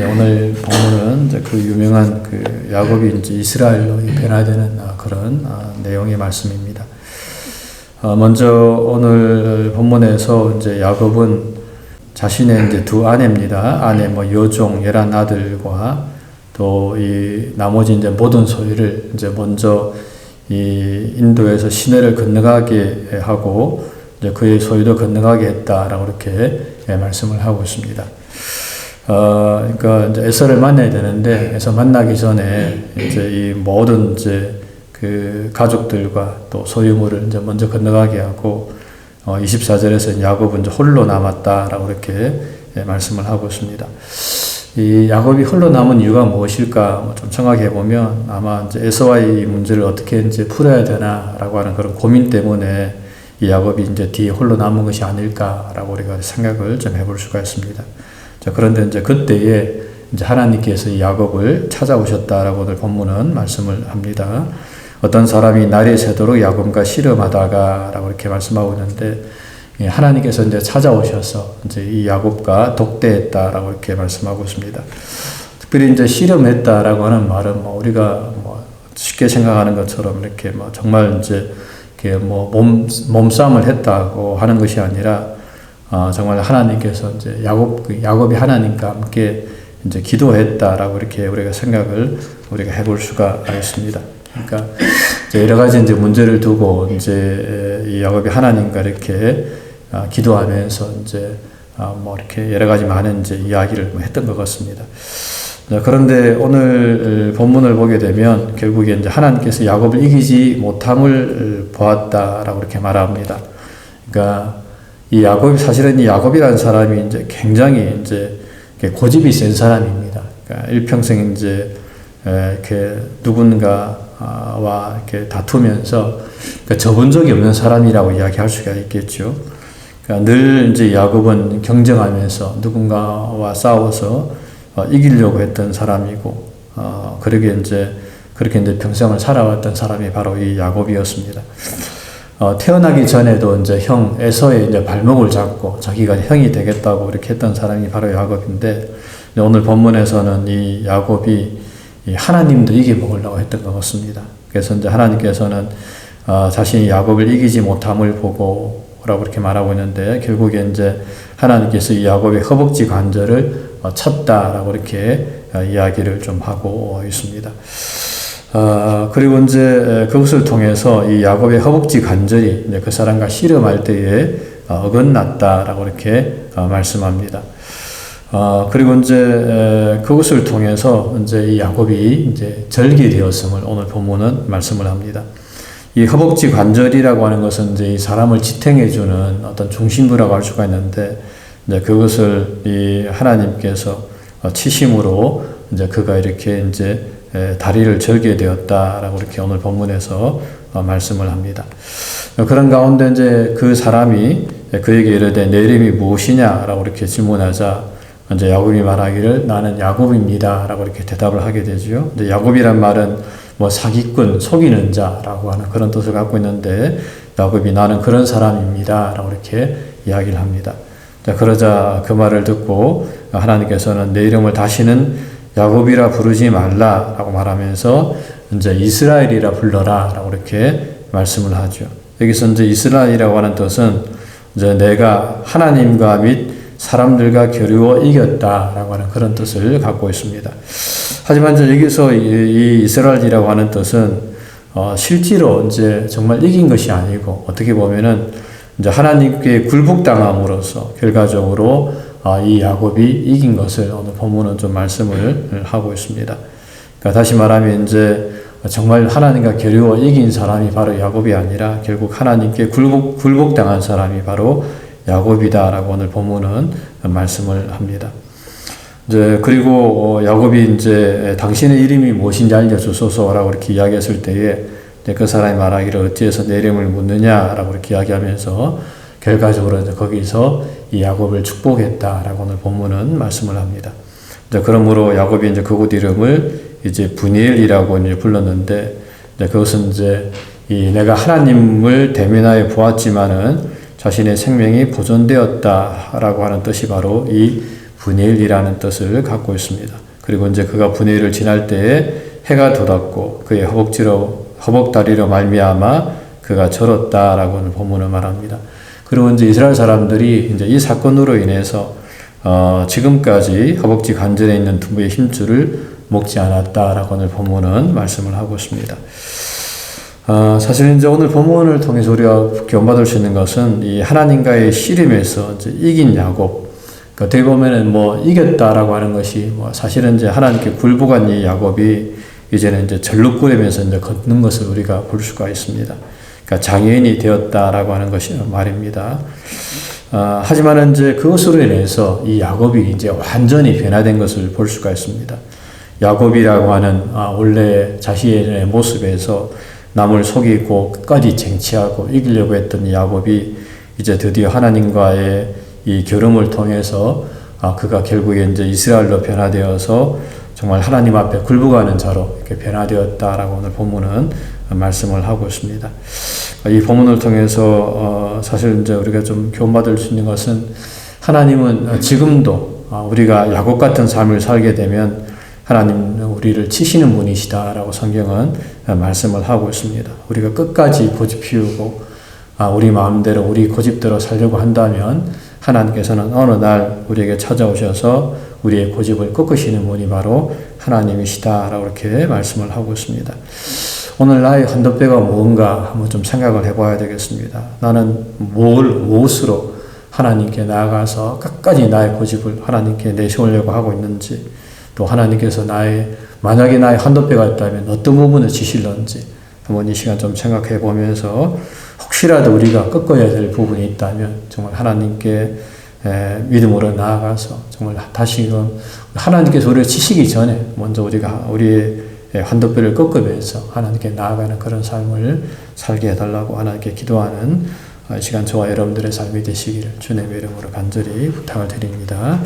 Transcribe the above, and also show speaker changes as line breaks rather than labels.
오늘 본문은 이제 그 유명한 그 야곱이 이제 이스라엘로 변화되는 그런 내용의 말씀입니다. 먼저 오늘 본문에서 이제 야곱은 자신의 이제 두 아내입니다. 아내 여종 11아들과 또 이 나머지 이제 모든 소유를 이제 먼저 이 인도에서 시내를 건너가게 하고 이제 그의 소유도 건너가게 했다라고 이렇게 말씀을 하고 있습니다. 그러니까 이제 에서를 만나야 되는데 에서 만나기 전에 이제 이 모든 이제 그 가족들과 또 소유물을 이제 먼저 건너가게 하고 24절에서 야곱은 이제 홀로 남았다라고 이렇게 말씀을 하고 있습니다. 이 야곱이 홀로 남은 이유가 무엇일까 좀 생각해 보면 아마 이제 에서와의 이 문제를 어떻게 이제 풀어야 되나라고 하는 그런 고민 때문에 이 야곱이 이제 뒤에 홀로 남은 것이 아닐까라고 우리가 생각을 좀 해볼 수가 있습니다. 자, 그런데 이제 그때에 이제 하나님께서 이 야곱을 찾아오셨다라고 오늘 본문은 말씀을 합니다. 어떤 사람이 날이 새도록 야곱과 씨름하다가라고 이렇게 말씀하고 있는데 하나님께서 이제 찾아오셔서 이제 이 야곱과 독대했다라고 이렇게 말씀하고 있습니다. 특별히 이제 씨름했다라고 하는 말은 우리가 쉽게 생각하는 것처럼 이렇게 정말 이제 이렇게 몸싸움을 했다고 하는 것이 아니라 정말 하나님께서 이제 야곱이 하나님과 함께 이제 기도했다라고 이렇게 우리가 생각을 해볼 수가 있습니다. 그러니까 이제 여러 가지 이제 문제를 두고 이제 이 야곱이 하나님과 이렇게 기도하면서 이제 이렇게 여러 가지 많은 이제 이야기를 했던 것 같습니다. 그런데 오늘 본문을 보게 되면 결국에 이제 하나님께서 야곱을 이기지 못함을 보았다라고 이렇게 말합니다. 그러니까 이 야곱이 사실은 이 야곱이라는 사람이 이제 굉장히 이제 고집이 센 사람입니다. 그러니까 일평생 이제 이렇게 누군가와 이렇게 다투면서 접은 적이 없는 사람이라고 이야기할 수가 있겠죠. 그러니까 늘 이제 야곱은 경쟁하면서 누군가와 싸워서 이기려고 했던 사람이고, 그렇게 이제 평생을 살아왔던 사람이 바로 이 야곱이었습니다. 태어나기 전에도 이제 형 에서의 이제 발목을 잡고 자기가 형이 되겠다고 이렇게 했던 사람이 바로 야곱인데, 오늘 본문에서는 이 야곱이 하나님도 이겨먹으려고 했던 것 같습니다. 그래서 이제 하나님께서는 자신이 야곱을 이기지 못함을 보고 라고 이렇게 말하고 있는데, 결국에 이제 하나님께서 이 야곱의 허벅지 관절을 쳤다라고 이렇게 이야기를 좀 하고 있습니다. 그리고 이제 그것을 통해서 이 야곱의 허벅지 관절이 이제 그 사람과 씨름할 때에 어긋났다라고 이렇게 말씀합니다. 그리고 이제 그것을 통해서 이제 이 야곱이 이제 절개되었음을 오늘 본문은 말씀을 합니다. 이 허벅지 관절이라고 하는 것은 이제 이 사람을 지탱해주는 어떤 중심부라고 할 수가 있는데, 이제 그것을 이 하나님께서 치심으로 이제 그가 이렇게 이제 다리를 절게 되었다라고 이렇게 오늘 본문에서 말씀을 합니다. 그런 가운데 이제 그 사람이 그에게 이르되 내 이름이 무엇이냐라고 이렇게 질문하자 이제 야곱이 말하기를 나는 야곱입니다라고 이렇게 대답을 하게 되죠. 이제 야곱이란 말은 사기꾼, 속이는 자라고 하는 그런 뜻을 갖고 있는데, 야곱이 나는 그런 사람입니다라고 이렇게 이야기를 합니다. 자, 그러자 그 말을 듣고 하나님께서는 내 이름을 다시는 야곱이라 부르지 말라라고 말하면서 이제 이스라엘이라 불러라라고 이렇게 말씀을 하죠. 여기서 이제 이스라엘이라고 하는 뜻은 이제 내가 하나님과 및 사람들과 겨루어 이겼다라고 하는 그런 뜻을 갖고 있습니다. 하지만 이제 여기서 이 이스라엘이라고 하는 뜻은 실제로 이제 정말 이긴 것이 아니고, 어떻게 보면은 이제 하나님께 굴복당함으로써 결과적으로 이 야곱이 이긴 것을 오늘 본문은 좀 말씀을 하고 있습니다. 그러니까 다시 말하면 이제 정말 하나님과 겨루어 이긴 사람이 바로 야곱이 아니라 결국 하나님께 굴복당한 사람이 바로 야곱이다라고 오늘 본문은 말씀을 합니다. 이제 그리고 야곱이 이제 당신의 이름이 무엇인지 알려주소서라고 이렇게 이야기했을 때에 그 사람이 말하기를 어찌해서 내 이름을 묻느냐라고 이렇게 이야기하면서 결과적으로 이제 거기서 이 야곱을 축복했다라고 오늘 본문은 말씀을 합니다. 이제 그러므로 야곱이 이제 그곳 이름을 이제 브니엘이라고 이제 불렀는데, 그것은 이제 내가 하나님을 대면하여 보았지만은 자신의 생명이 보존되었다라고 하는 뜻이 바로 이 분해일이라는 뜻을 갖고 있습니다. 그리고 이제 그가 분해일을 지날 때에 해가 돋았고 그의 허벅다리로 말미암아 그가 절었다라고는 본문을 말합니다. 그리고 이제 이스라엘 사람들이 이제 이 사건으로 인해서 지금까지 허벅지 관절에 있는 두부의 힘줄을 먹지 않았다라고는 본문은 말씀을 하고 있습니다. 사실 이제 오늘 본문을 통해서 우리가 교훈받을 수 있는 것은 이 하나님과의 씨름에서 이제 이긴 야곱. 어떻게 보면은 뭐 이겼다라고 하는 것이 뭐 사실은 이제 하나님께 굴복한 이 야곱이 이제는 이제 절룩거리면서 이제 걷는 것을 우리가 볼 수가 있습니다. 그러니까 장애인이 되었다라고 하는 것이 말입니다. 하지만 이제 그것으로 인해서 이 야곱이 이제 완전히 변화된 것을 볼 수가 있습니다. 야곱이라고 하는 원래 자신의 모습에서 남을 속이고 끝까지 쟁취하고 이기려고 했던 이 야곱이 이제 드디어 하나님과의 이 결혼을 통해서 그가 결국에 이제 이스라엘로 변화되어서 정말 하나님 앞에 굴복하는 자로 이렇게 변화되었다라고 오늘 본문은 말씀을 하고 있습니다. 이 본문을 통해서 사실 이제 우리가 좀 교훈받을 수 있는 것은 하나님은 지금도 우리가 야곱 같은 삶을 살게 되면 하나님은 우리를 치시는 분이시다라고 성경은 말씀을 하고 있습니다. 우리가 끝까지 고집 피우고 우리 마음대로 우리 고집대로 살려고 한다면 하나님께서는 어느 날 우리에게 찾아오셔서 우리의 고집을 꺾으시는 분이 바로 하나님이시다라고 이렇게 말씀을 하고 있습니다. 오늘 나의 한도뼈가 무엇인가 한번 좀 생각을 해봐야 되겠습니다. 나는 무엇으로 하나님께 나아가서 끝까지 나의 고집을 하나님께 내세우려고 하고 있는지, 또 하나님께서 만약에 나의 한도뼈가 있다면 어떤 부분을 지실런지 한번 이 시간 좀 생각해 보면서 혹시라도 우리가 꺾어야 될 부분이 있다면 정말 하나님께 믿음으로 나아가서 정말 다시금 하나님께서 우리를 치시기 전에 먼저 우리의 한도뼈를 꺾으면서 하나님께 나아가는 그런 삶을 살게 해달라고 하나님께 기도하는 이 시간 저와 여러분들의 삶이 되시기를 주님의 이름으로 간절히 부탁을 드립니다.